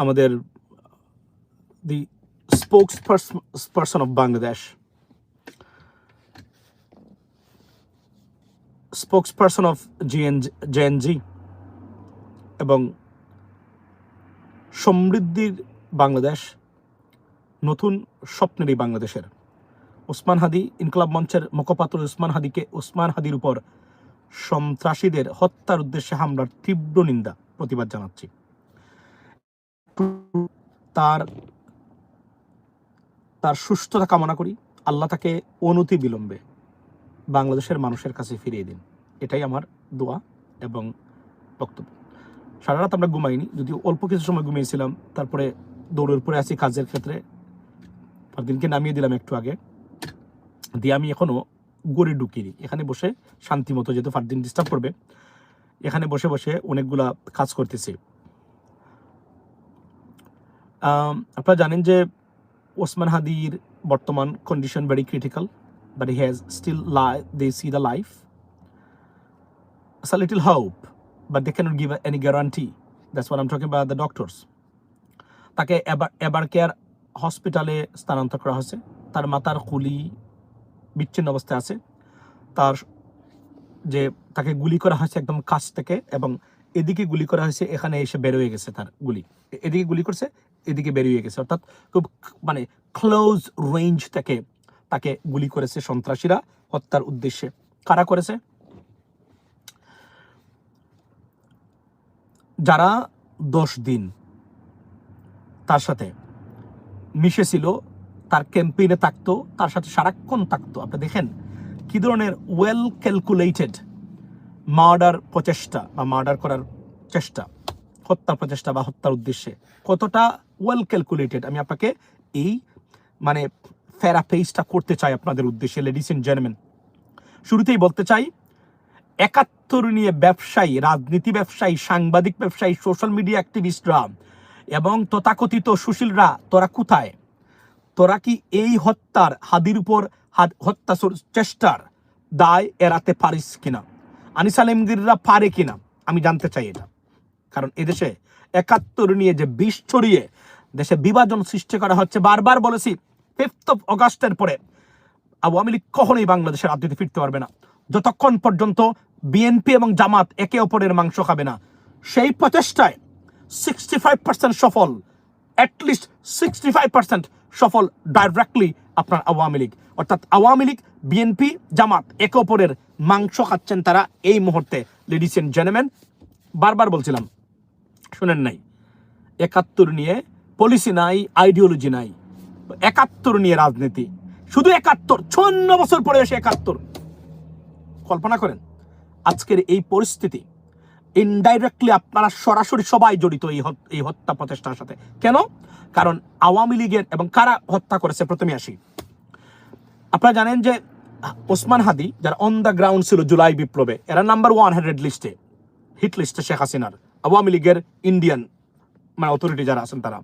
আমাদের the spokesperson of Bangladesh, spokesperson of JNG এবং সমৃদ্ধির বাংলাদেশ, নতুন স্বপ্নেরই বাংলাদেশের ওসমান হাদি ইনকলাব মঞ্চের মুখপাত্র ওসমান হাদির উপর সন্ত্রাসীদের হত্যার উদ্দেশ্যে হামলার তীব্র নিন্দা প্রতিবাদ জানাচ্ছি। তার সুস্থতা কামনা করি। আল্লাহ তাকে অনতি বিলম্বে বাংলাদেশের মানুষের কাছে ফিরিয়ে দিন, এটাই আমার দোয়া এবং বক্তব্য। সারা রাত আমরা ঘুমাইনি, যদিও অল্প কিছু সময় ঘুমিয়েছিলাম, তারপরে দৌড়ের উপরে আসি কাজের ক্ষেত্রে। ফারদিনকে নামিয়ে দিলাম একটু আগে দিয়ে, আমি এখনো গড়ে ঢুকিনি। এখানে বসে শান্তি মতো, যেহেতু ফারদিন ডিস্টার্ব করবে, এখানে বসে বসে অনেকগুলা কাজ করতেছি। আপনারা জানেন যে ওসমান হাদির বর্তমান condition very critical, but he has still they see the life, a little hope, but they cannot give any guarantee. That's what I'm talking about, the doctors. তাকে এবার কেয়ার হসপিটালে স্থানান্তর করা হয়েছে। তার মাথার খুলি বিচ্ছিন্ন অবস্থায় আছে। তাকে গুলি করা হয়েছে একদম কাছ থেকে, এবং এদিকে গুলি করা হয়েছে, এখানে এসে বেরোয় গেছে তার গুলি। এদিকে গুলি করছে, এদিকে বেরিয়ে গেছে, অর্থাৎ খুব মানে ক্লোজ রেঞ্জ থেকে তাকে গুলি করেছে সন্ত্রাসীরা হত্যার উদ্দেশ্যে। কারা করেছে? যারা 10 দিন তার সাথে মিশেছিল, তার ক্যাম্পেইনে থাকতো, তার সাথে সারাক্ষণ থাকতো। আপনি দেখেন কি ধরনের ওয়েল ক্যালকুলেটেড মার্ডার প্রচেষ্টা বা মার্ডার করার চেষ্টা, হত্যা প্রচেষ্টা বা হত্যার উদ্দেশ্যে কতটা ওয়েল ক্যালকুলেটেড। আমি আপনাকে এই মানে থেরাপিসটা করতে চাই আপনাদের উদ্দেশ্যে, লেডিস এন্ড জেন্টলম্যান। শুরুতেই বলতে চাই, 71 নিয়ে ব্যবসায়ী, রাজনীতি ব্যবসায়ী, সাংবাদিক ব্যবসায়ী, সোশ্যাল মিডিয়া অ্যাক্টিভিস্টরা এবং তথাকথিত সুশীলরা, তোরা কোথায়? তোরা কি এই হত্যার, হাদির উপর হত্যা চেষ্টার দায় এড়াতে পারিস কিনা? আনিস আলমগীররা পারে কিনা? আমি জানতে চাই এটা। কারণ এদেশে 71 নিয়ে যে বিষ ছড়িয়ে দেশে বিভাজন সৃষ্টি করা হচ্ছে, বারবার বলেছি 5th of August পরে আওয়ামী লীগ কখনোই বাংলাদেশের রাজনীতি ফিরতে পারবে না, যতক্ষণ পর্যন্ত বিএনপি এবং জামাত একে অপরের মাংস খাবে না। সেই প্রচেষ্টায় 65% সফল, অ্যাটলিস্ট 65% সফল ডাইরেক্টলি আপনার আওয়ামী লীগ। অর্থাৎ আওয়ামী লীগ, বিএনপি, জামাত একে অপরের মাংস খাচ্ছেন তারা এই মুহূর্তে। লেডিস এন্ড জেন্টলম্যান, বারবার বলছিলাম, শুনেন নাই। 71 নিয়ে পলিসি নাই, আইডিওলজি নাই, 71 নিয়ে রাজনীতি, শুধু 71, 56 বছর পরে এসে 71। কল্পনা করেন আজকের এই পরিস্থিতি। ইনডাইরেক্টলি আপনারা সরাসরি সবাই জড়িত এই হত্যা প্রচেষ্টার সাথে। কেন? কারণ আওয়ামী লীগের, এবং কারা হত্যা করেছে প্রথমে আসি। আপনারা জানেন যে ওসমান হাদি, যারা অন দ্য গ্রাউন্ড ছিল জুলাই বিপ্লবে, এরা নাম্বার 100 লিস্টে, হিট লিস্টে শেখ হাসিনার, আওয়ামী লীগের ইন্ডিয়ান মানে অথরিটি যারা আছেন তারা,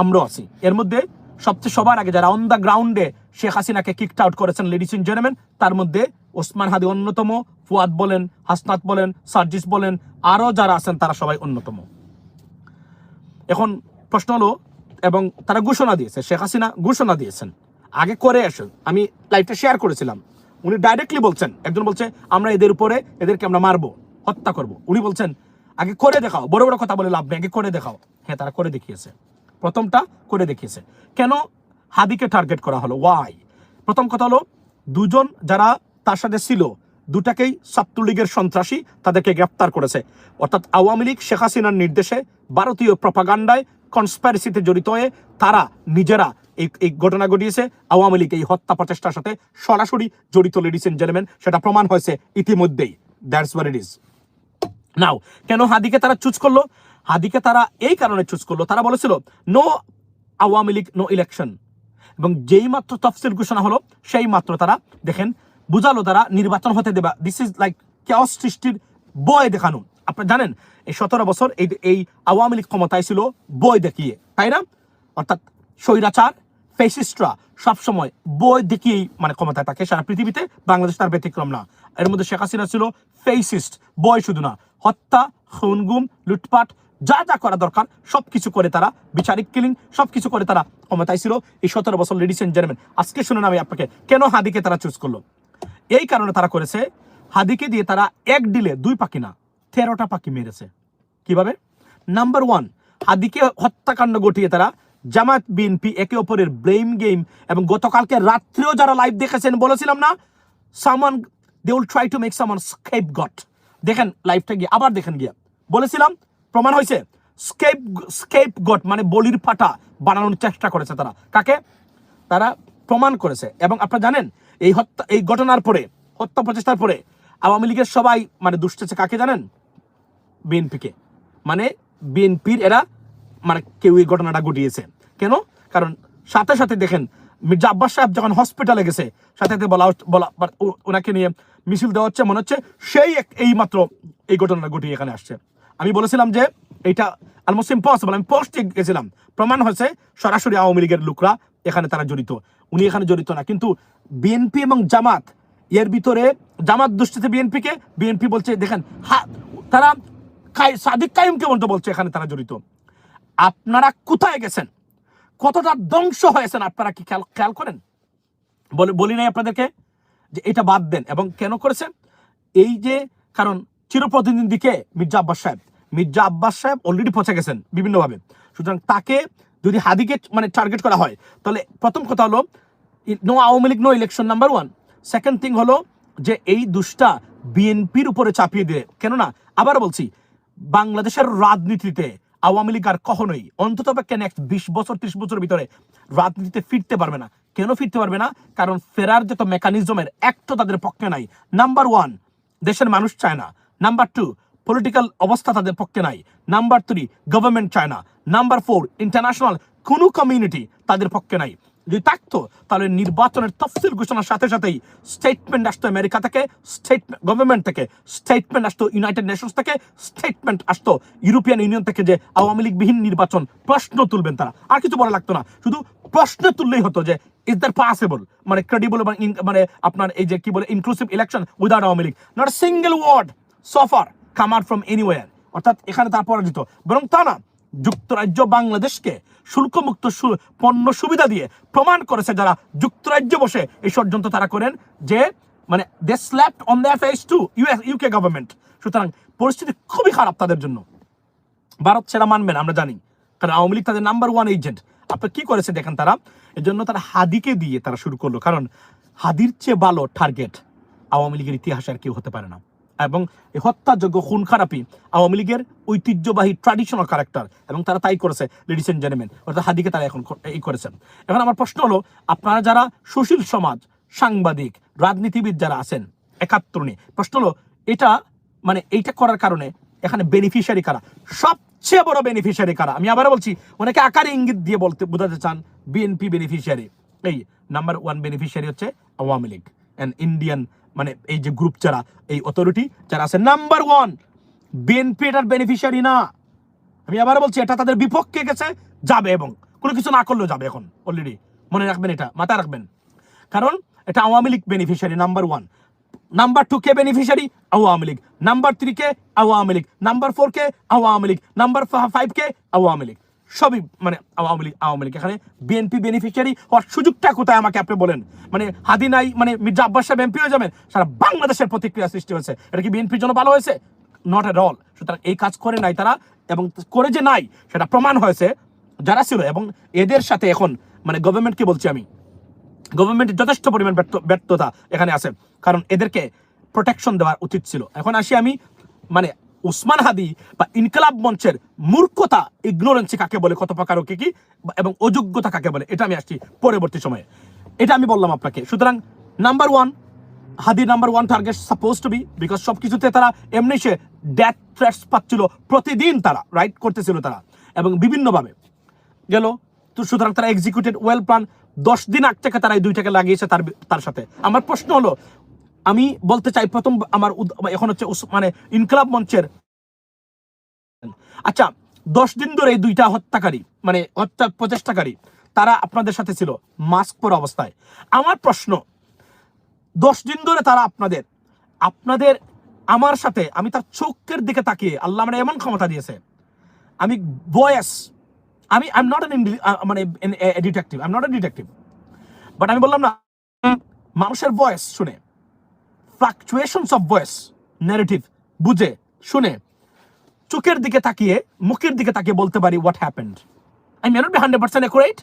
আমরাও আছি এর মধ্যে। সবচেয়ে সবার আগে যারা অন দ্য গ্রাউন্ডে শেখ হাসিনাকে কিকড আউট করেছেন, লেডিস এন্ড জেন্টলম্যান, তার মধ্যে ওসমান হাদি অন্যতম, ফুয়াদ বলেন, হাসনাত বলেন, সার্জিস বলেন, আরও যারা আছেন তারা সবাই অন্যতম। এখন প্রশ্ন হলো, এবং তারা ঘোষণা দিয়েছে, শেখ হাসিনা ঘোষণা দিয়েছেন আগে করে আসেন। আমি লাইভটা শেয়ার করেছিলাম, উনি ডাইরেক্টলি বলছেন, একজন বলছে আমরা এদেরকে আমরা মারবো, হত্যা করব। উনি বলছেন আগে করে দেখাও, বড় বড় কথা বলে লাভ নেই, আগে করে দেখাও। হ্যাঁ, তারা করে দেখিয়েছে, প্রথমটা করে দেখিয়েছে। কেন হাদিকে টার্গেট করা হলো? ওয়াই? প্রথম কথা হলো, দুজন যারা তার সাথে ছিল, দুটাকেই ছাত্রলীগের সন্ত্রাসী, তাদেরকে গ্রেপ্তার করেছে। অর্থাৎ আওয়ামী লীগ শেখ হাসিনার নির্দেশে ভারতীয় প্রপাগান্ডায়, কনস্পাইরেসিতে জড়িত হয়ে তারা নিজেরা এই ঘটনা ঘটিয়েছে। আওয়ামী লীগ এই হত্যা প্রচেষ্টার সাথে সরাসরি জড়িত, লেডিস এন্ড জেন্টলম্যান, সেটা প্রমাণ হয়েছে ইতিমধ্যেই। That's what it is. Now, কেন হাদিকে তারা চুজ করলো? হাদিকে তারা এই কারণে চুজ করলো, তারা বলেছিল no Awami League, no election. এবং যেই মাত্র তফসিল ঘোষণা হলো, সেই মাত্র তারা দেখেন বুঝালো তারা নির্বাচন হতে দেবা। দিস ইজ লাইক কেওস সৃষ্টির বয় দেখানো। আপনারা জানেন এই 17 বছর এই আওয়ামী লীগ ক্ষমতায় ছিল বয় দেখিয়ে, তাই না? অর্থাৎ স্বৈরাচার, ফ্যাসিস্টরা সবসময় বই দেখিয়েই মানে ক্ষমতায় থাকে সারা পৃথিবীতে, বাংলাদেশ তার ব্যতিক্রম না। এর মধ্যে শেখ হাসিনা ছিল ফেসিস্ট, বয় শুধু না, হত্যা, খুন, গুম, লুটপাট, যা যা করা দরকার সবকিছু করে তারা, বিচারিক কিলিং সবকিছু করে তারা ক্ষমতায় ছিল এই 17 বছর। লেডিস এন্ড জেন্টলম্যান, আজকে শুনুন আমি আপনাকে কেন হাদিকে তারা চুজ করলো। এই কারণে তারা করেছে, হাদিকে দিয়ে তারা এক ডিলে 2 পাখি না 13টা পাখি মেরেছে। কিভাবে? নাম্বার 1, হাদিকে হত্যাকাণ্ড ঘটিয়ে তারা জামাত বিএনপি একে অপরের ব্লেম গেম, এবং গতকালকে রাত্রেও যারা লাইভ দেখেছেন বলেছিলাম না, someone they will try to make someone scapegoat. দেখেন লাইভটা গিয়ে, আবার দেখেন গিয়া, বলেছিলাম প্রমাণ হয়েছে। স্কেপগট মানে বলির পাঠা বানানোর চেষ্টা করেছে তারা। কাকে? তারা প্রমাণ করেছে। এবং আপনারা জানেন এই ঘটনার পরে, হত্যা প্রচেষ্টার পরে আওয়ামী লীগের সবাই মানে দুষ্টেছে কাকে জানেন? বিএনপিকে। মানে বিএনপির এরা মানে কেউ এই ঘটনাটা ঘটিয়েছে। কেন? কারণ সাথে সাথে দেখেন মির্জা আব্বাস সাহেব যখন হসপিটালে গেছে, সাথে সাথে বলা ওনাকে নিয়ে মিছিল দেওয়া হচ্ছে, মনে হচ্ছে সেই এই মাত্র এই ঘটনাটা ঘটিয়ে এখানে আসছে। আমি বলেছিলাম যে এটা অলমোস্ট ইম্পসিবল, আমি পোস্টে গেছিলাম, প্রমাণ হয়েছে সরাসরি আওয়ামী লীগের লোকরা এখানে তারা জড়িত। উনি এখানে জড়িত না, কিন্তু বিএনপি এবং জামাত এর ভিতরে, জামাত দুষ্টিতে বিএনপিকে, বিএনপি বলছে দেখেন তারা সাদিক কাইমকে বলতে বলছে এখানে তারা জড়িত। আপনারা কোথায় গেছেন, কতটা ধ্বংস হয়েছেন আপনারা কি খেয়াল করেন? বলি নাই আপনাদেরকে যে এটা বাদ দেন। এবং কেন করেছে? এই যে কারণ চিরপ্রতিনিধিকে মির্জা আব্বাস সাহেব অলরেডি পৌঁছে গেছেন বিভিন্নভাবে। সুতরাং তাকে যদি হাদিকে মানে টার্গেট করা হয়, তাহলে প্রথম কথা হলো no Awami League no election, number 1। Second thing হলো যে এই দুষ্টা বিএনপির উপরে চাপিয়ে দিয়ে, কেননা আবার বলছি বাংলাদেশের রাজনীতিতে আওয়ামী লীগ আর কখনোই অন্তত নেক্সট 20 বছর 30 বছরের ভিতরে রাজনীতিতে ফিরতে পারবে না। কেন ফিরতে পারবে না? কারণ ফেরার যত মেকানিজমের একটা তাদের পক্ষে নাই। নাম্বার 1, দেশের মানুষ চায় না। নাম্বার 2, পলিটিক্যাল অবস্থা তাদের পক্ষে নাই। নাম্বার 3, গভর্নমেন্ট চায় না। নাম্বার 4, ইন্টারন্যাশনাল কোনো কমিউনিটি তাদের পক্ষে নাই। যদি থাকতো তাহলে নির্বাচনের তফসিল ঘোষণার সাথে সাথেই স্টেটমেন্ট আসতো আমেরিকা থেকে, গভর্নমেন্ট থেকে স্টেটমেন্ট আসতো, ইউনাইটেড নেশনস থেকে স্টেটমেন্ট আসতো, ইউরোপিয়ান ইউনিয়ন থেকে যে আওয়ামী লীগবিহীন নির্বাচন প্রশ্ন তুলবেন তারা। আর কিছু বলা লাগতো না, শুধু প্রশ্ন তুললেই হতো যে ইজ দ্যাট পসিবল, মানে ক্রেডিবল, মানে আপনার এই যে কি বলে inclusive election without Awami League. Not a single word so far come out from anywhere. অর্থাৎ এখানে তারা পরাজিত। বরং তা না, যুক্তরাজ্য বাংলাদেশকে শুল্কমুক্ত পণ্য সুবিধা দিয়ে প্রমাণ করেছে যারা যুক্তরাজ্য বসে এই ষড়যন্ত্র তারা করেন, যে মানে they slapped on their face to UK government. সুতরাং পরিস্থিতি খুবই খারাপ তাদের জন্য। ভারত সেটা মানবে না আমরা জানি, কারণ আওয়ামী লীগ তাদের নাম্বার 1 এজেন্ট। আপনার কি করেছে দেখেন তারা, এর জন্য তারা হাদিকে দিয়ে তারা শুরু করলো। কারণ হাদির চেয়ে ভালো টার্গেট আওয়ামী লীগের ইতিহাসে আর কেউ হতে পারে না। এবং এই হত্যাযোগ্য খুন খারাপি আওয়ামী লীগের ঐতিহ্যবাহী ট্র্যাডিশনাল ক্যারেক্টার, এবং তারা তাই করেছে লেডিস এন্ড জেন্টলম্যান। অর্থাৎ হাদিকে তারা এখন এই করেছেন। এখন আমার প্রশ্ন হলো, আপনারা যারা সুশীল সমাজ, সাংবাদিক, রাজনীতিবিদ যারা আছেন 71 নিয়ে, প্রশ্ন হলো এটা মানে এইটা করার কারণে এখানে বেনিফিশিয়ারি কারা? সবচেয়ে বড় বেনিফিশিয়ারি কারা? আমি আবার বলছি, অনেকে আকারে ইঙ্গিত দিয়ে বোঝাতে চান বিএনপি বেনিফিশিয়ারি। এই নাম্বার 1 বেনিফিশিয়ারি হচ্ছে আওয়ামী লীগ এন্ড ইন্ডিয়ান, মানে এই যে গ্রুপ যারা, এই অথরিটি যারা আছে, নাম্বার 1 বিএনপি এটার বেনিফিশিয়ারি না। আমি আবার বলছি, এটা তাদের বিপক্ষে গেছে, যাবে, এবং কোনো কিছু না করলেও যাবে। এখন অলরেডি মনে রাখবেন, এটা মাথায় রাখবেন, কারণ এটা Awami League beneficiary number 1। Number 2 কে বেনিফিশিয়ারি আওয়ামী লীগ, নাম্বার 3 কে আওয়ামী লীগ, নাম্বার 4 কে আওয়ামী লীগ, নাম্বার 5 কে আওয়ামী লীগ, সবই মানে আওয়ামী লীগ। এখানে বিএনপি বেনিফিশিয়ারি হওয়ার সুযোগটা কোথায় আমাকে আপনি বলেন? মানে হাদি নাই মানে মির্জা আব্বাস সাহেব এমপি হয়ে যাবেন, সারা বাংলাদেশের প্রতিক্রিয়া সৃষ্টি হয়েছে। এটা কি বিএনপির জন্য ভালো হয়েছে? Not at all. সুতরাং এই কাজ করে নাই তারা, এবং করে যে নাই সেটা প্রমাণ হয়েছে যারা ছিল। এবং এদের সাথে এখন মানে গভর্নমেন্টকে বলছি আমি, গভর্নমেন্টের যথেষ্ট পরিমাণ ব্যর্থতা এখানে আছে, কারণ এদেরকে প্রোটেকশন দেওয়া উচিত ছিল। এখন আসি আমি মানে উসমান হাদি বা ইনকলাব মঞ্চের মূর্খতা, ইগনোরেন্সি কাকে বলে, কত প্রকার ও কি, এবং অযোগ্যতা কাকে বলে, এটা আমি আসছি পরবর্তী সময়ে। এটা আমি বললাম আপনাকে। সুতরাং নাম্বার 1 হাদির number 1 target suppose to be, because সবকিছুতে তারা এমনি সে ডেথ থ্রেটস পাচ্ছিল প্রতিদিন, তারা রাইট করতেছিল তারা, এবং বিভিন্নভাবে গেল। তো সুতরাং তারা এক্সিকিউটেড ওয়েল প্ল্যান। 10 দিন আগ থেকে তারা এই 2টাকে লাগিয়েছে তার সাথে। আমার প্রশ্ন হলো, আমি বলতে চাই প্রথম আমার এখন হচ্ছে মানে ইনকলাব মঞ্চের, আচ্ছা 10 দিন ধরে এই 2টা হত্যাকারী মানে হত্যা প্রচেষ্টাকারী তারা আপনাদের সাথে ছিল মাস্ক পরা অবস্থায়। আমার প্রশ্ন, 10 দিন ধরে তারা আপনাদের আমার সাথে, আমি তার চোখের দিকে তাকিয়ে, আল্লাহ মানে এমন ক্ষমতা দিয়েছে, আমি ভয়েস আমি আই এম নট মানে detective, I am not a detective, but আমি বললাম না, মানুষের ভয়েস শুনে, ফ্লাকচুয়েশনস অফ ভয়েস, ন্যারেটিভ বুঝে শুনে, চোখের দিকে তাকিয়ে, মুখের দিকে তাকিয়ে বলতে পারি what happened. I may not be 100% accurate,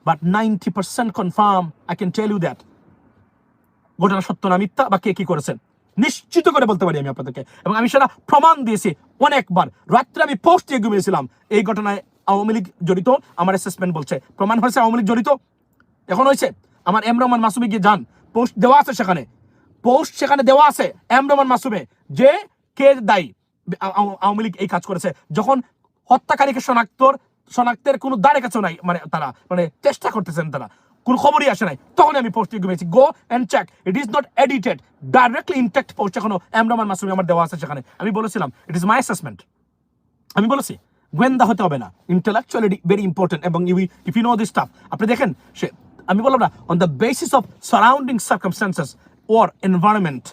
but 90% confirm I can tell you that ঘটনা সত্য না মিথ্যা বা কে কি করেছেন নিশ্চিত করে বলতে পারি আমি আপনাদেরকে, এবং আমি সেটা প্রমাণ দিয়েছি অনেকবার। রাত্রে আমি পোস্ট দিয়ে ঘুমিয়েছিলাম, এই ঘটনায় আওয়ামী লীগ জড়িত, আমার অ্যাসেসমেন্ট বলছে প্রমাণ হয়েছে আওয়ামী লীগ জড়িত, এখন হয়েছে। আমার এম রহমান মাসুমে গিয়ে যান, পোস্ট দেওয়া আছে সেখানে, পোস্ট সেখানে দেওয়া আছে এম রহমান মাসুমে, যে কে দায়ী আওয়ামী লীগ এই কাজ করেছে। যখন হত্যাকারীকে শনাক্তের কোনো দ্বারে কাছে নাই, মানে তারা মানে চেষ্টা করতেছেন, তারা কোন খবরই আসে নাই, তখন আমি পোস্ট ঘুমিয়েছি। Go and check, it is not edited, directly intact post এখনো এম রহমান মাসুমে আমার দেওয়া আছে সেখানে। আমি বলেছিলাম ইট ইজ মাই অ্যাসেসমেন্ট, আমি বলেছি গোয়েন্দা হতে হবে না, ইন্টেলেকচুয়ালি ভেরি ইম্পর্টেন্ট, এবং if you know this stuff. আপনি দেখেন সে, আমি বললাম না, on the basis of surrounding circumstances or environment,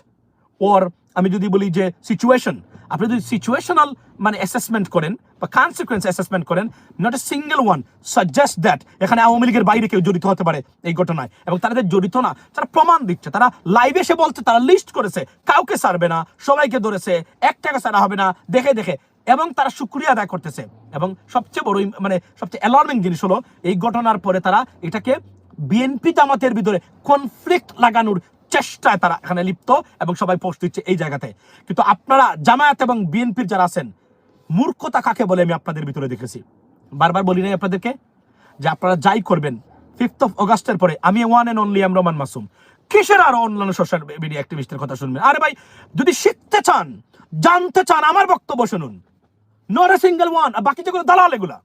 or আমি যদি বলি যে সিচুয়েশন, আপনি যদি সিচুয়েশনাল মানে অ্যাসেসমেন্ট করেন বা কনসিকুয়েন্স অ্যাসেসমেন্ট করেন, not a single one suggest that এখানে আওয়ামী লীগের বাইরে কেউ জড়িত হতে পারে এই ঘটনায়, এবং তারা জড়িত না, তারা প্রমাণ দিচ্ছে, তারা লাইভে এসে বলছে, তারা লিস্ট করেছে, কাউকে ছাড়বে না, সবাইকে ধরেছে, এক টাকা ছাড়া হবে না, দেখে দেখে, এবং তারা শুকরিয়া আদায় করতেছে। এবং সবচেয়ে বড় মানে সবচেয়ে অ্যালার্মিং জিনিস হলো, এই ঘটনার পরে তারা এটাকে বিএনপি জামাতের ভিতরে কনফ্লিক্ট লাগানোর চেষ্টায় তারা এখানে লিপ্ত, এবং সবাই পোস্ট দিচ্ছে এই জায়গাতে। কিন্তু আপনারা জামায়াত এবং বিএনপির যারা আছেন, মূর্খতা কাকে বলে আমি আপনাদের ভিতরে দেখেছি। বারবার বলি নাই আপনাদেরকে যে আপনারা যাই করবেন 5th of August পরে আমি one and only M Rahman Masum, কিসের আরো অন্যান্য সোশ্যাল মিডিয়া অ্যাক্টিভিস্টের কথা শুনবেন? আরে ভাই, যদি শিখতে চান, জানতে চান, আমার বক্তব্য শুনুন, নট এ সিঙ্গেল ওয়ান। বাকি যেগুলো দালাল, এগুলা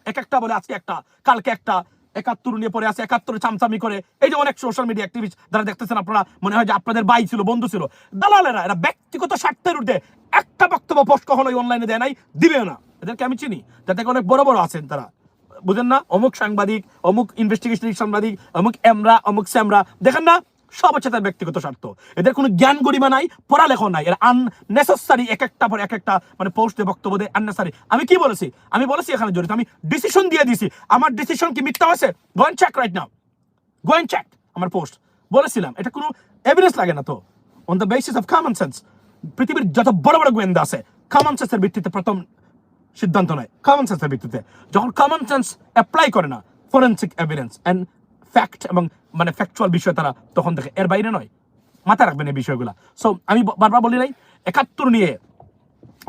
এক একটা বলে, আজকে একটা, কালকে একটা, 71 নিয়ে পরে আছে, 71 চামচামি করে। এই যে অনেক সোশ্যাল মিডিয়া অ্যাক্টিভিস্ট যারা দেখতেছেন, আপনারা মনে হয় যে আপনাদের ভাই ছিল, বন্ধু ছিল, দালালেরা, এরা ব্যক্তিগত স্বার্থের ঊর্ধ্বে একটা বক্তব্য পোস্ট কখনোই অনলাইনে দেয় নাই, দিবেও না। এদেরকে আমি চিনি, যাতে অনেক বড় বড় আছেন তারা, বুঝেন না, অমুক সাংবাদিক, অমুক ইনভেস্টিগেশন সাংবাদিক, অমুক এমরা, অমুক স্যামরা, দেখেন না, সব হচ্ছে তার ব্যক্তিগত স্বার্থ। এদের কোনো জ্ঞান গরিমা নাই, পড়ালেখা নাই, এরা আননেসেসারি এক একটা পর এক একটা মানে পোস্টে বক্তব্য দেয়, আননেসারি। আমি কি বলেছি? আমি বলেছি এখানে জড়িত, আমি ডিসিশন দিয়ে দিছি। আমার ডিসিশন কি মিথ্যা হয়েছে? Go and check right now, go and check আমার পোস্ট। বলেছিলাম, এটা কোনো এভিডেন্স লাগে না তো, on the basis of common sense. পৃথিবীর যত বড় বড় গোয়েন্দা আছে, কমন সেন্সের ভিত্তিতে প্রথম সিদ্ধান্ত নেয়, কমন সেন্সের ভিত্তিতে। যখন কমন সেন্স অ্যাপ্লাই করে না, ফরেন্সিক এভিডেন্স এন্ড ফ্যাক্ট এবং মানে ফ্যাকচুয়াল বিষয় তারা তখন দেখে, এর বাইরে নয়। মাথায় রাখবেন এই বিষয়গুলো। সো আমি বারবার বলি নাই, 71 নিয়ে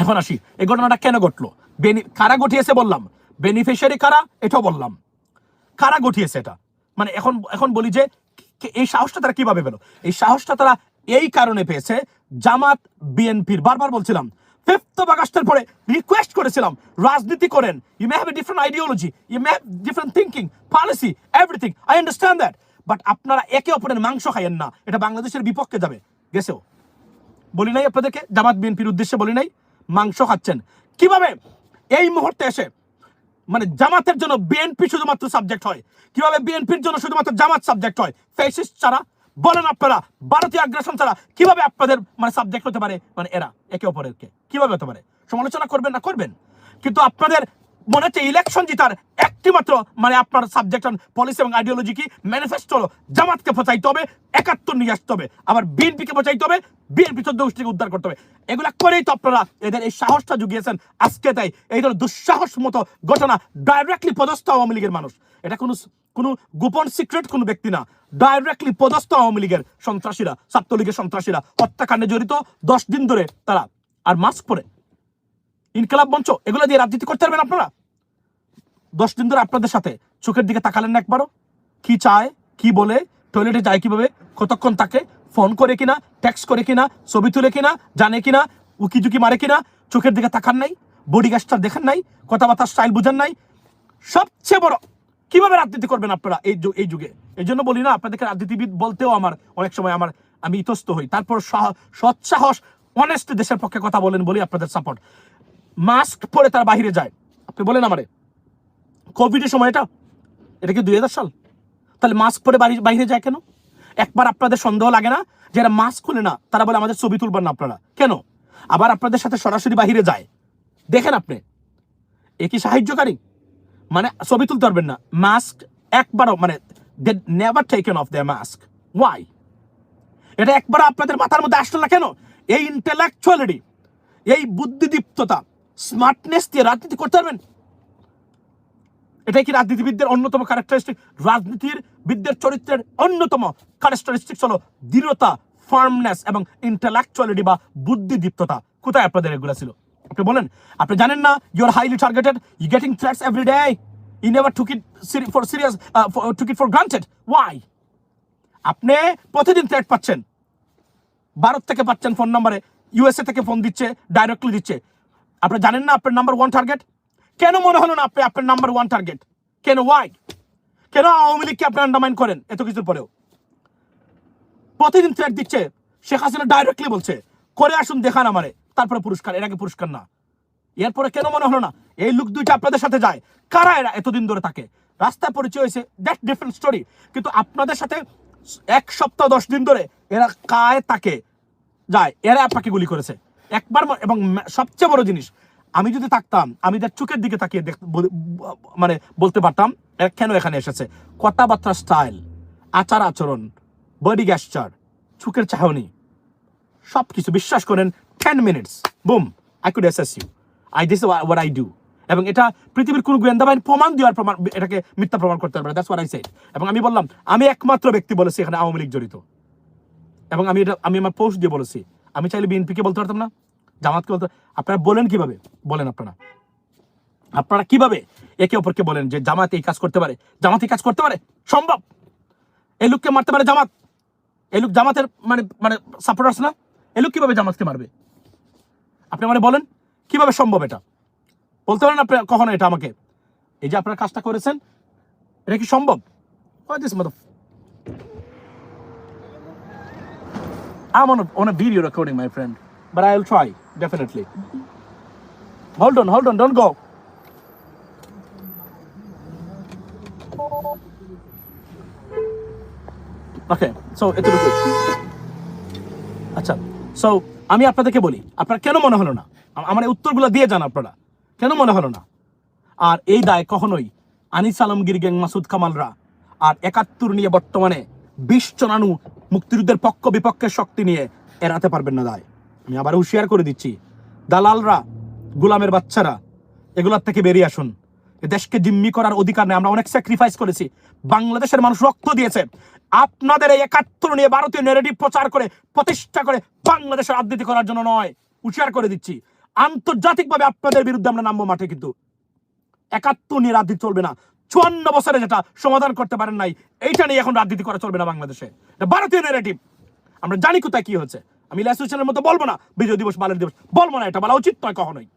এখন আসি, এই ঘটনাটা কেন ঘটলো, কারা ঘটিয়েছে বললাম, বেনিফিশিয়ারি কারা এটাও বললাম, কারা ঘটিয়েছে এটা। মানে এখন বলি যে এই সাহসটা তারা কিভাবে পেল? এই সাহসটা তারা এই কারণে পেয়েছে, জামাত বিএনপির, বারবার বলছিলাম 5th of August পরে রিকোয়েস্ট করেছিলাম, রাজনীতি করেন, you may have a different ideology, you may have different thinking, policy, everything, I understand that, but আপনারা একে অপরের মাংস খাইয়েন না, এটা বাংলাদেশের বিপক্ষে যাবে। গেছেও বলি নাই আপনাদেরকে, জামাত বিএনপির উদ্দেশ্যে বলি নাই, মাংস খাচ্ছেন কিভাবে এই মুহূর্তে এসে, মানে জামাতের জন্য বিএনপি শুধুমাত্র সাবজেক্ট হয়, কিভাবে বিএনপির জন্য শুধুমাত্র জামাত সাবজেক্ট হয়? ফ্যাসিস্ট ছাড়া বলেন আপনারা, ভারতীয় আগ্রাসন ছাড়া কিভাবে আপনাদের মানে সাবজেক্ট হতে পারে? মানে এরা একে অপরেরকে কিভাবে হতে পারে? সমালোচনা করবেন না, করবেন, কিন্তু আপনাদের মনে হচ্ছে ইলেকশন জিতার একটি মাত্র মানে আপনার সাবজেক্ট পলিসি এবং আইডিওলজি কি? ম্যানিফেস্টো হলো জামাতকে পচাইতে হবে, 71 নিয়ে আসতে হবে, আবার বিএনপিকে পচাইতে হবে, বিএনপি 14 গোষ্ঠীকে উদ্ধার করতে হবে। এগুলা করেই তো আপনারা এদের এই সাহসটা জুগিয়েছেন আজকে। তাই এই ধরনের দুঃসাহস মতো ঘটনা ডাইরেক্টলি পদস্থ আওয়ামী লীগের মানুষ, এটা কোনো গোপন সিক্রেট কোনো ব্যক্তি না, ডাইরেক্টলি পদস্থ আওয়ামী লীগের সন্ত্রাসীরা, ছাত্রলীগের সন্ত্রাসীরা হত্যাকাণ্ডে জড়িত 10 দিন ধরে তারা, আর মাস্ক পরে ইনকিলাব মঞ্চ, এগুলো দিয়ে রাজনীতি করতে পারবেন আপনারা? 10 দিন ধরে আপনাদের সাথে চোখের দিকে তাকালেন না একবারও? কি চায়, কি বলে, টয়লেটে যায় কিভাবে, কতক্ষণ তাকে ফোন করে কিনা, টেক্সট করে কিনা, ছবি তুলে কিনা, জানে কিনা, উকি ঝুঁকি মারে কিনা, চোখের দিকে তাকান নাই, বডি গাছটা দেখেন নাই, কথাবার্তার স্টাইল বুঝেন নাই? সবচেয়ে বড়, কিভাবে রাজনীতি করবেন আপনারা এই যুগে? এই জন্য বলি না, আপনাদেরকে রাজনীতিবিদ বলতেও আমার অনেক সময় আমি ইতস্ত হই। তারপর সৎসাহস, অনেস্ট দেশের পক্ষে কথা বলেন বলি আপনাদের সাপোর্ট। মাস্ক পরে তারা বাহিরে যায়, আপনি বলেন আমারে, কোভিডের সময় এটা কি 2000 সাল? তাহলে মাস্ক পরে বাইরে যায় কেন? একবার আপনাদের সন্দেহ লাগে না যারা মাস্ক খুলে না তারা বলে আমাদের ছবি তুলবেন না আপনারা কেন? আবার আপনাদের সাথে সরাসরি বাহিরে যায়, দেখেন আপনি এ কি সাহায্যকারী? মানে ছবি তুলতে পারবেন না, মাস্ক একবারও, মানে they never taken off their mask. Why? এটা একবার আপনাদের মাথার মধ্যে আসলো না কেন? এই ইন্টেলেকচুয়ালিটি, এই বুদ্ধিদীপ্ততা, স্মার্টনেস দিয়ে রাজনীতি করতে পারবেন? এটাই কি রাজনীতিবিদদের অন্যতম ক্যারেক্টারিস্টিক? রাজনীতিবিদদের চরিত্রের অন্যতম ক্যারেক্টারিস্টিক্স হলো দৃঢ়তা, ফার্মনেস এবং ইন্টেলেকচুয়ালিটি বা বুদ্ধিদীপ্ততা। কোথায় আপনাদের এগুলো ছিল? আপনি বলেন, আপনি জানেন না you are highly targeted, you getting threats every day, you never took it for serious, took it for granted. Why? আপনি প্রতিদিন থ্রেট পাচ্ছেন, ভারত থেকে পাচ্ছেন ফোন নাম্বারে, ইউএসএ থেকে ফোন দিচ্ছে, ডাইরেক্টলি দিচ্ছে। আপনি জানেন না আপনার নাম্বার 1 টার্গেট? কেন মনে হলো না আপনি আপনার নাম্বার 1 টার্গেট? কেন? ওয়াই? কেন আওয়ামী লীগকে আপনি আন্ডারমাইন করেন এত কিছুর পরেও? প্রতিদিন থ্রেট দিচ্ছে, শেখ হাসিনা ডাইরেক্টলি বলছে করে আসুন দেখান আমারে, তারপরে পুরস্কার, এর আগে পুরস্কার না। এরপরে কেন মনে হলো না এই লোক দুইটা আপনাদের সাথে যায়? কারা এরা এতদিন ধরে থাকে? রাস্তায় পরিচয় হয়েছে, দ্যাট ডিফারেন্ট স্টোরি। কিন্তু আপনাদের সাথে 1 সপ্তাহ 10 দিন ধরে এরা কায় তাকে যায়, এরা আপনাকে গুলি করেছে একবার। এবং সবচেয়ে বড় জিনিস, আমি যদি থাকতাম, আমি তার চোখের দিকে তাকিয়ে মানে বলতে পারতাম এরা কেন এখানে এসেছে। কথাবার্তা, স্টাইল, আচার আচরণ, বডি গ্যাস্টার, চোখের চাহনি, সবকিছু বিশ্বাস করেন 10 minutes boom, I could assess you, this what I do. এবং এটা পৃথিবীর কোন গোয়েন্দা বাহিনী প্রমাণ দেওয়ার এটাকে মিথ্যা প্রমাণ করতে পারবে। That's what I said. এবং আমি বললাম, আমি একমাত্র ব্যক্তি বলেছি এখানে আওয়ামী লীগ জড়িত। এবং আমি আমার পোস্ট দিয়ে বলেছি, আমি চাইলে বিএনপিকে বলতে পারতাম না, জামাতকে বলতে। আপনারা বলেন কিভাবে? বলেন আপনারা কিভাবে একে অপরকে বলেন যে জামাত এই কাজ করতে পারে, জামাত এই কাজ করতে পারে? সম্ভব? এই লোককে মারতে পারে জামাত? এই লোক জামাতের মানে মানে সাপোর্টার্স না? এই লোক কিভাবে জামাতকে মারবে? আপনি মানে বলেন কিভাবে সম্ভব? এটা বলতে পারেন আপনি কখনো এটা আমাকে? এই যে আপনারা কাজটা করেছেন, এটা কি সম্ভব? I'm on a video recording, my friend, but I'll try, definitely. Hold on, don't go. Okay, so এতটুকু। আচ্ছা, সো আমি আপনাদেরকে বলি, আপনার কেন মনে হলো না? আমার এই উত্তরগুলো দিয়ে যান, আপনারা কেন মনে হলো না? আর এই দায় কখনোই আনিস আলমগীর গ্যাং, মাসুদ কামালরা আর 71 নিয়ে বর্তমানে 20 জনানু মুক্তিযুদ্ধের পক্ষ বিপক্ষের শক্তি নিয়ে এড়াতে পারবেন না দায়। আমি আবার হুঁশিয়ার করে দিচ্ছি, দালালরা, গোলামের বাচ্চারা, এগুলোর থেকে বেরিয়ে আসুন। এ দেশকে জিম্মি করার অধিকার নেই। আমরা অনেক স্যাক্রিফাইস করেছি, বাংলাদেশের মানুষ রক্ত দিয়েছে। আপনাদের এই 71 নিয়ে ভারতীয় ন্যারেটিভ প্রচার করে, প্রতিষ্ঠা করে বাংলাদেশের রাজনীতি করার জন্য নয়। হুঁশিয়ার করে দিচ্ছি, আন্তর্জাতিকভাবে আপনাদের বিরুদ্ধে আমরা নামবো মাঠে। কিন্তু 71 নিয়ে রাজনীতি চলবে না। 54 বছরে যেটা সমাধান করতে পারেন নাই, এইটা নিয়ে এখন রাজনীতি করা চলবে না বাংলাদেশে। ভারতীয় ন্যারেটিভ, আমরা জানি কোথায় কি হচ্ছে। আমি অ্যাসোসিয়েশনের মতো বলবো না বিজয় দিবস বালের দিবস, বলবো না, এটা বলা উচিত নয় কখনোই।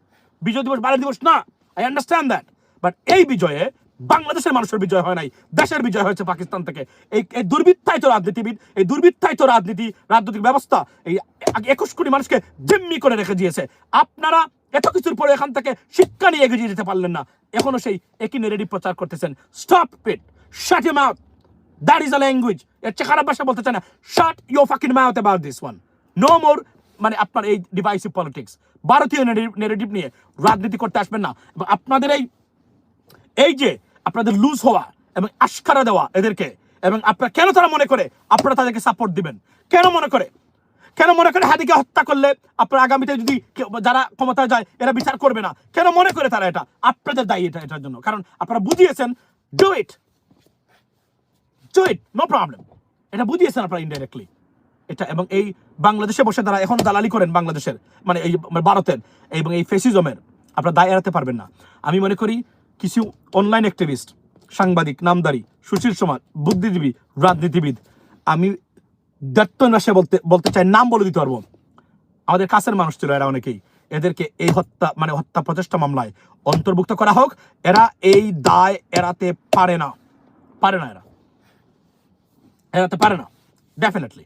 বিজয় দিবস বালের দিবস না, আই আন্ডারস্ট্যান্ড দ্যাট, বাট এই বিজয়ে বাংলাদেশের মানুষের বিজয় হয় নাই, দেশের বিজয় হয়েছে পাকিস্তান থেকে। এই দুর্বৃত্তায়িত রাজনীতিবিদ, এই দুর্বৃত্তায়িত রাজনৈতিক ব্যবস্থা এই 21 কোটি মানুষকে জিম্মি করে রেখে দিয়েছে। আপনারা এত কিছুর পরে এখান থেকে শিক্ষা নিয়ে এগিয়ে যেতে পারলেন না, এখনো সেই একই নেগেটিভ প্রচার করতেছেন। Stop it, shut your mouth, that is a language. এর চেয়ে খারাপ ভাষা বলতে চায় না। Shut your fucking mouth about this one. No more, মানে আপনার এই ডিভাইসিভ পলিটিক্স, ভারতীয় নেগেটিভ নিয়ে রাজনীতি করতে আসবেন না। এবং আপনাদের এই যে আপনাদের লুজ হওয়া এবং আশকারা দেওয়া এদেরকে, এবং আপনারা কেন তারা মনে করে আপনারা তাদেরকে সাপোর্ট দিবেন? কেন মনে করে হাদিকে হত্যা করলে আপনারা আগামীতে যদি যারা ক্ষমতায় যায় এরা বিচার করবে না? কেন মনে করে তারা এটা আপনাদের দায়ী এটার জন্য? কারণ আপনারা বুঝিয়েছেন ডু ইট, নো প্রবলেম, এটা বুঝিয়েছেন আপনারা ইনডাইরেক্টলি এটা। এবং এই বাংলাদেশে বসে তারা এখন দালালি করেন বাংলাদেশের, মানে এই ভারতের এবং এই ফেসিজমের, আপনারা দায় এড়াতে পারবেন না। আমি মনে করি কিছু অনলাইন অ্যাক্টিভিস্ট, সাংবাদিক, নামদারি, সুশীল সমাজ, বুদ্ধিজীবী, রাজনীতিবিদ, আমি দত্তনাশে বলতে চাই, নাম বলে দিতে পারবো, আমাদের কাছের মানুষ ছিল এরা অনেকেই, এদেরকে এই হত্যা প্রচেষ্টা মামলায় অন্তর্ভুক্ত করা হোক। এরা এই দায় এড়াতে পারে না, এড়াতে পারে না, ডেফিনেটলি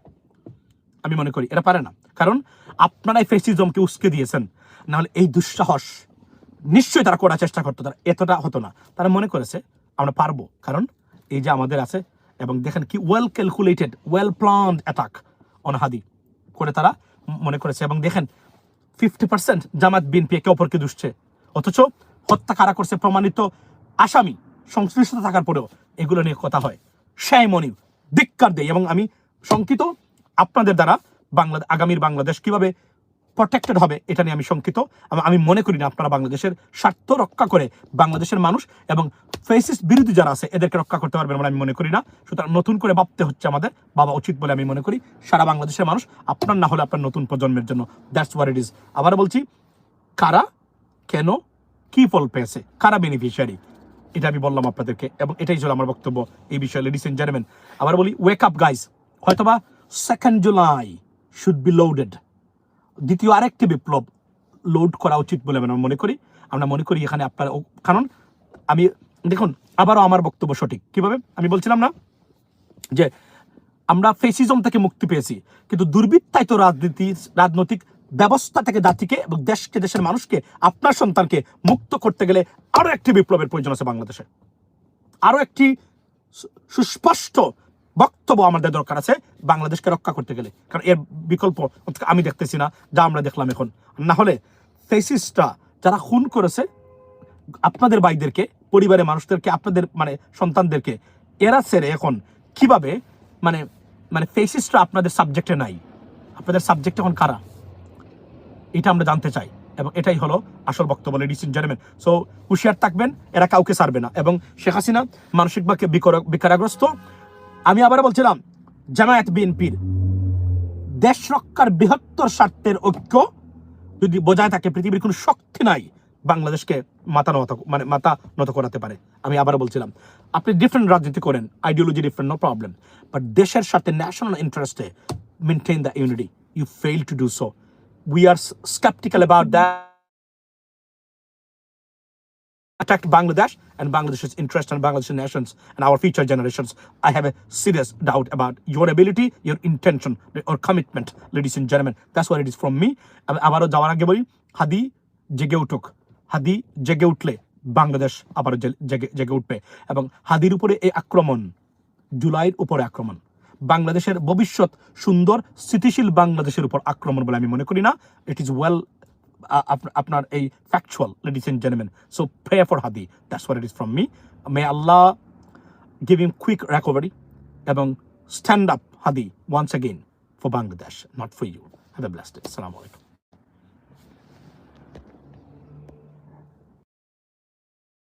আমি মনে করি এরা পারে না। কারণ আপনারা এই ফেসিজমকে উস্কে দিয়েছেন, নাহলে এই দুঃসাহস নিশ্চয়ই তারা করার চেষ্টা করতো, তারা এতটা হতো না। তারা মনে করেছে আমরা পারবো, কারণ এই যে আমাদের আছে। এবং দেখেন কি well calculated, well planned attack on Hadi করে তারা মনে করেছে। এবং দেখেন 50% জামাত বিএনপি একে অপরকে দুষছে, অথচ হত্যা কারা করছে প্রমাণিত আসামি সংশ্লিষ্ট থাকার পরেও এগুলো নিয়ে কথা হয়। শ্যামনি ধিক্কার দেয়। এবং আমি শঙ্কিত আপনাদের দ্বারা আগামীর বাংলাদেশ কিভাবে প্রটেক্টেড হবে এটা নিয়ে আমি শঙ্কিত। আমি মনে করি না আপনারা বাংলাদেশের স্বার্থ রক্ষা করে বাংলাদেশের মানুষ এবং ফেসিস্ট বিরোধী যারা আছে এদেরকে রক্ষা করতে পারবেন বলে আমি মনে করি না। সুতরাং নতুন করে ভাবতে হচ্ছে আমাদের, ভাবা উচিত বলে আমি মনে করি সারা বাংলাদেশের মানুষ, আপনার না হলে আপনার নতুন প্রজন্মের জন্য। That's what it is. আবার বলছি, কারা কেন কি ফল পেয়েছে, কারা বেনিফিশিয়ারি, এটা আমি বললাম আপনাদেরকে এবং এটাই ছিল আমার বক্তব্য এই বিষয়ে। লেডিস এন্ড জেন্টলম্যান, আবার বলি, ওয়েক আপ গাইজ। হয়তোবা 2 জুলাই শুড বি লোডেড। দ্বিতীয় আরেকটি বিপ্লব লোড করা উচিত বলে আমরা মনে করি এখানে আপনার, কারণ আমি দেখুন আবারও আমার বক্তব্য সঠিক কিভাবে আমি বলছিলাম না যে আমরা ফেসিজম থেকে মুক্তি পেয়েছি, কিন্তু দুর্বৃত্তায়িত রাজনৈতিক ব্যবস্থা থেকে জাতিকে এবং দেশকে, দেশের মানুষকে, আপনার সন্তানকে মুক্ত করতে গেলে আরো একটি বিপ্লবের প্রয়োজন আছে বাংলাদেশে। আরো একটি সুস্পষ্ট বক্তব্য আমাদের দরকার আছে বাংলাদেশকে রক্ষা করতে গেলে, কারণ এর বিকল্প আমি দেখতেছি না যা আমরা দেখলাম এখন। না হলে ফেসিস্টরা যারা খুন করেছে আপনাদের ভাইদেরকে, পরিবারের মানুষদেরকে, আপনাদের সন্তানদেরকে, এরা ছেড়ে এখন কিভাবে ফেসিস্টরা আপনাদের সাবজেক্টে নাই, আপনাদের সাবজেক্ট এখন কারা, এটা আমরা জানতে চাই এবং এটাই হলো আসল বক্তব্য। লেডিস এন্ড জেন্টলম্যান, সো হুঁশিয়ার থাকবেন, এরা কাউকে ছাড়বে না এবং শেখ হাসিনা মানসিকভাবে বিকারগ্রস্ত। আমি আবার বলছিলাম, জামায়াত বিএনপির দেশ রক্ষার বৃহত্তর স্বার্থের ঐক্য যদি বজায় থাকে, পৃথিবীর কোনো শক্তি নাই বাংলাদেশকে মাথা নত করাতে পারে। আমি আবার বলছিলাম, আপনি ডিফারেন্ট রাজনীতি করেন, ideology different, no problem, but দেশের সাথে ন্যাশনাল ইন্টারেস্টে maintain the unity. You fail to do so. We are skeptical about that. Attack Bangladesh and Bangladesh's interest and Bangladeshi nations and our future generations. I have a serious doubt about your ability, your intention, or commitment, ladies and gentlemen. That's what it is from me. আবারও যাওয়ার আগে বলি, হাদি জেগে উঠুক। হাদি জেগে উঠলে বাংলাদেশ আবারও জেগে উঠবে এবং হাদির উপরে এই আক্রমণ, জুলাইয়ের উপরে আক্রমণ, বাংলাদেশের ভবিষ্যৎ সুন্দর স্থিতিশীল বাংলাদেশের উপর আক্রমণ বলে আমি মনে করি না। ইট ইজ ওয়েল আপনার এই factual, ladies and gentleman. So pray for Hadi, that's what it is from me. May Allah give him quick recovery এবং stand up Hadi once again for Bangladesh, not for you. Have a blessed day. আসসালামু আলাইকুম।